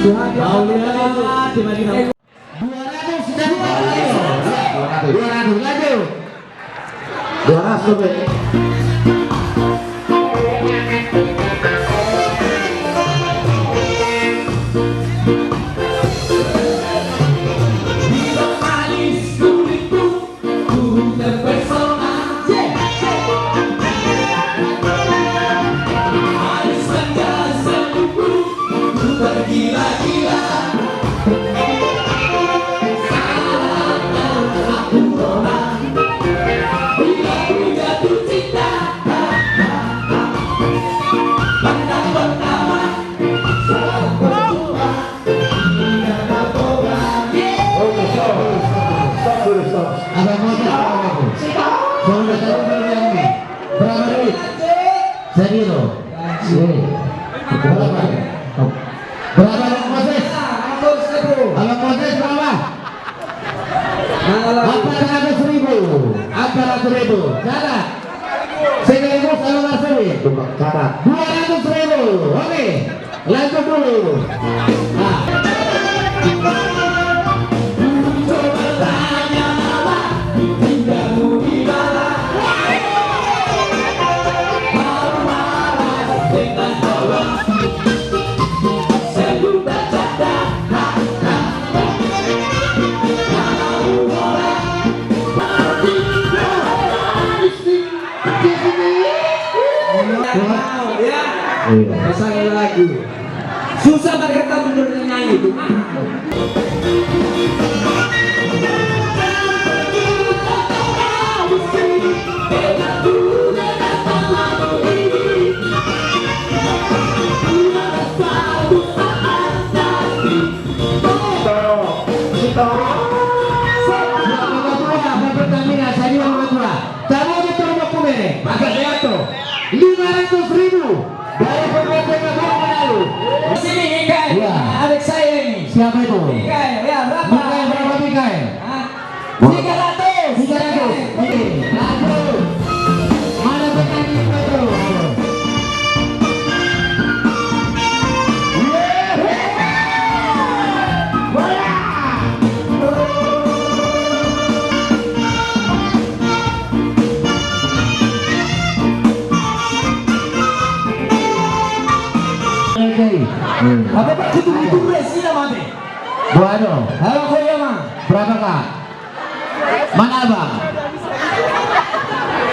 Mau lihat di mana 200 sudah 200 lanjut 200 berapa Bang Moses? Abang Moses berapa? 400.000 catat sekaligus Abang Arsene catat 200.000. Oke lanjut dulu. Pasang lagu susah banget kita bener nyanyi itu. Dari pembuatan lalu. Sini Mikael, ya. adik saya ini. Siapa itu? Mikael, ya berapa? Mikael berapa Mikael? 300. 300. Oke, lanjut. Mana petani itu? Apa Pak itu resi nama deh? Bueno, Halo Koya mah. berapa Kak? Mana Abang?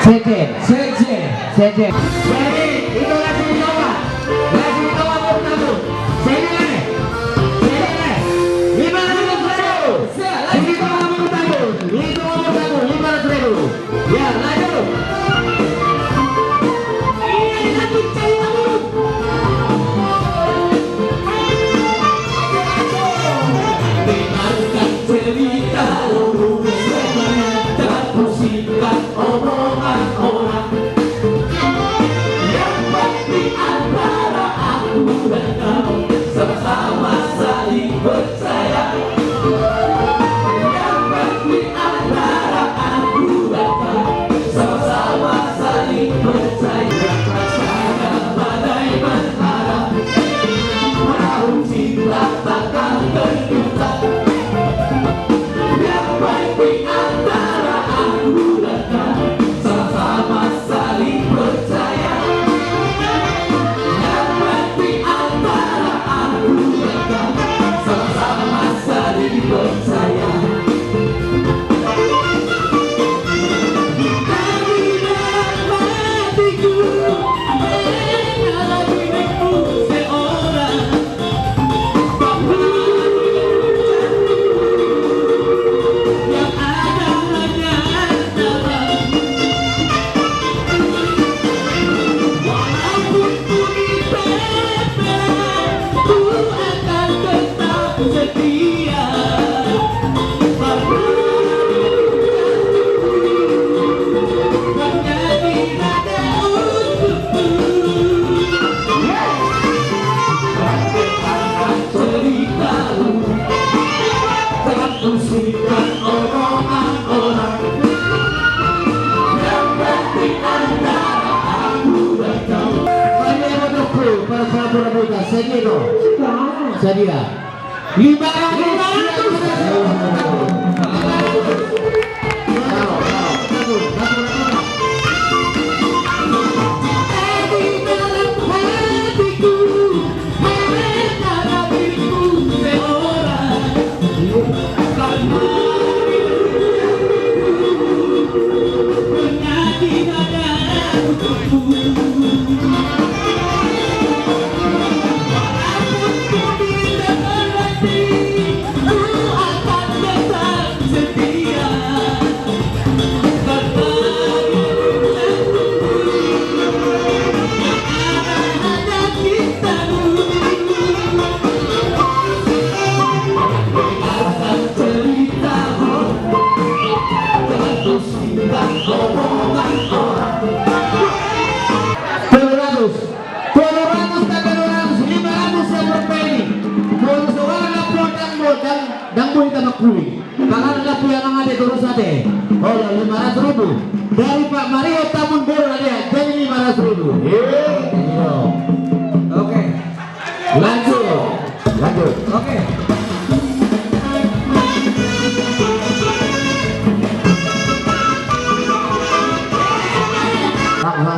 Sejen. Sejen. Jadi itu lagi dicoba mau tahu. Sini nih. 500.000. Sini mau tahu. Itu mau tahu 500.000. Ya lanjut. seguido. sedia 500. Pangalan lapu yang ada terus ada. Oh, 500.000 dari Pak Mario Tamun Bor ada jadi 500.000. Oke. Lanjut. Oke.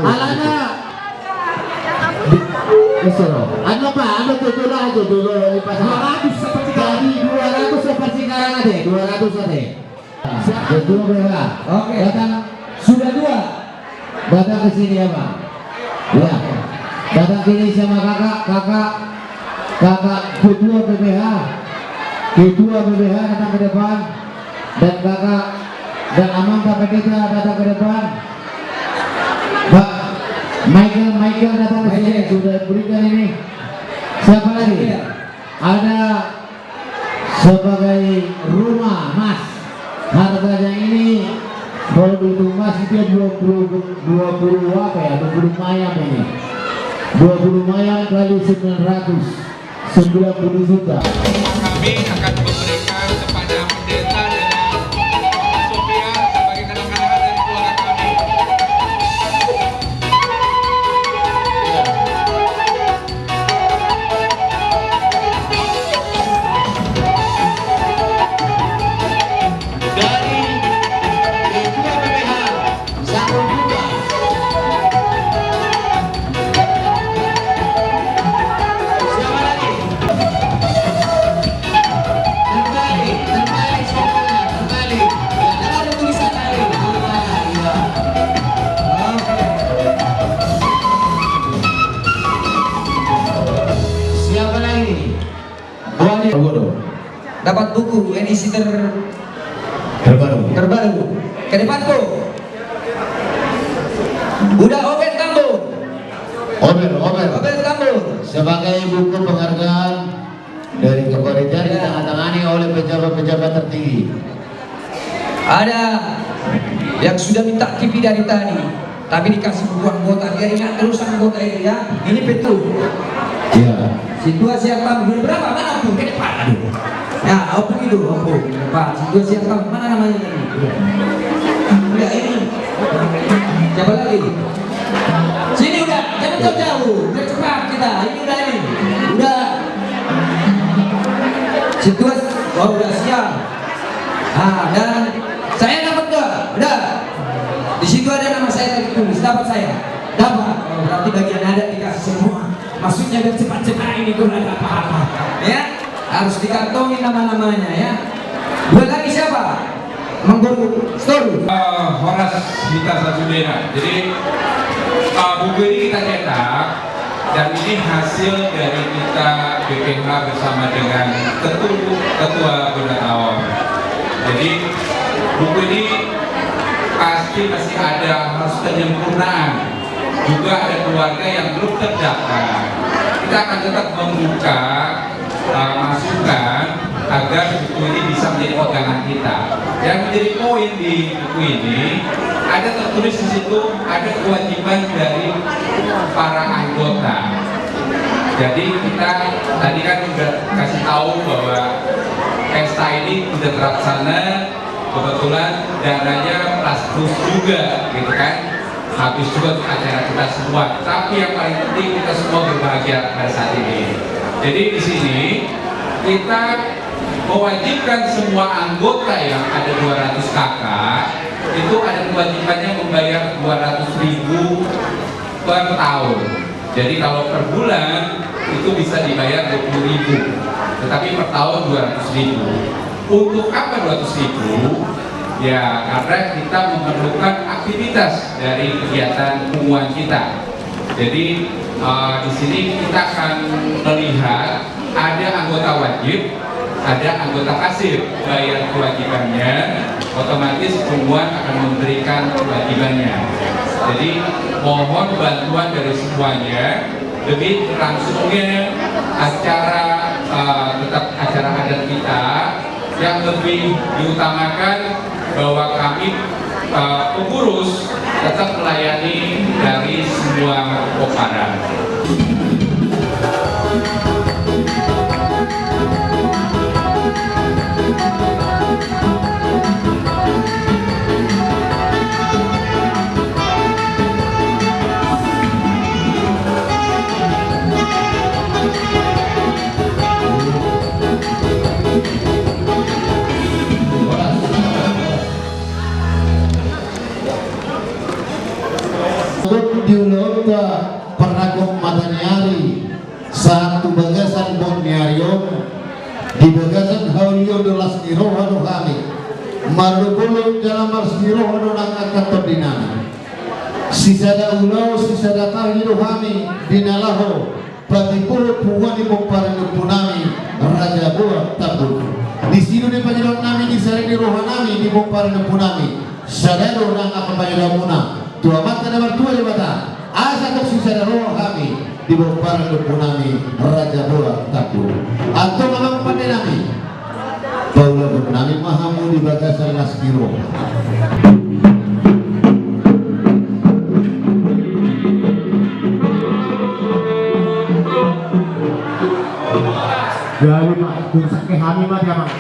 Alana. Ano pa? Ano tutulo aja dulu lipat 200 seperti kali 200 seperti sekarang ada 200 ada. Betul berapa? Oke. Datang Sudah 2. datang ke sini ya Pak. Ya. Datang sini sama kakak ketua BBH datang ke depan dan kakak dan Amanda Pendeta datang ke depan. Pak Michael datang ke sini sudah berikan ini. Siapa lagi? Ada sebagai rumah mas, harganya ini kalau itu mas dia 20 apa ya, 20 mayam ini, 20 mayam kali 990 juta. Kami akan memberikan kepada pendeta dengan Sofia sebagai kadang-kadang dari keluarga kami. Dari ketua BPH 1 juta. Siapa lagi? Terbalik semuanya, terbalik. Ya, ada tulisan lain. Iya. Siapa lagi? Dapat buku edisi Terbaru. Ke depanku. Udah Obed Tambun. Obed Tambun. Sebagai buku penghargaan dari kepolisian ditandatangani oleh pejabat-pejabat tertinggi. Ada yang sudah minta TV dari tadi, tapi dikasih buku anggota. Dia ingat terus anggota itu ya. Ini betul. Iya. Situasi yang tamu berapa? Mana Opung? Ke depan. Aduh. Ya, Opung itu, Opung. Pak, situasi yang tamu mana namanya tadi? Udah ini. Siapa lagi? Sini udah, jangan jauh-jauh. Udah cepat kita. Ini udah ini. Udah. Situasi, oh udah siap. Dan saya dapat enggak? Udah. Di situ ada nama saya tertulis. Dapat saya. Dapat. Oh, berarti bagian ada dikasih semua. Maksudnya biar cepat-cepat ini gue ada apa-apa. Ya, harus dikantongin nama-namanya ya. Dua lagi siapa? Mengguru Story. Horas Mita Sasudena. Jadi buku ini kita cetak dan ini hasil dari kita BPH bersama dengan ketua Gunataon. Jadi buku ini pasti masih ada harus penyempurnaan. Juga ada keluarga yang belum terdaftar. Kita akan tetap membuka masukan agar buku ini bisa menjadi pegangan kita. Yang menjadi poin di buku ini ada tertulis di situ ada kewajiban dari para anggota. Jadi kita tadi kan sudah kasih tahu bahwa pesta ini sudah terlaksana, kebetulan dananya plus juga, gitu kan? Habis juga untuk acara kita semua. Tapi yang paling penting kita semua berbahagia pada saat ini. Jadi di sini kita mewajibkan semua anggota yang ada 200 kakak itu ada kewajibannya membayar 200.000 per tahun. Jadi kalau per bulan itu bisa dibayar 20.000, tetapi per tahun 200.000. Untuk apa 200.000? Ya karena kita memerlukan aktivitas dari kegiatan punguan kita. Jadi di sini kita akan melihat ada anggota wajib, ada anggota pasif. Bayar kewajibannya, otomatis punguan akan memberikan kewajibannya. Jadi mohon bantuan dari semuanya demi berlangsungnya acara tetap acara adat kita, yang lebih diutamakan bahwa kami pengurus tetap melayani dari semua koparan. Diulut pernagok matanyari satu bagasan bonnyarion di bagasan haulion dolas nirohano kami marupulun dalam mars nirohano nangkat tordinana sisada ulau sisada kahiro kami dinalaho bagi puluh puan di pomparan punami raja buah tabun di sini di panjalan nami di sari nirohan nami di pomparan punami sadaro nang apa panjalan muna tua mata nomor 2 di mata asa tok sisa roh kami di bawah punami raja bola takut atau memang pandai nami Paula punami mahamu di bagasan laskiro jadi mak kun sakit hami mah dia mak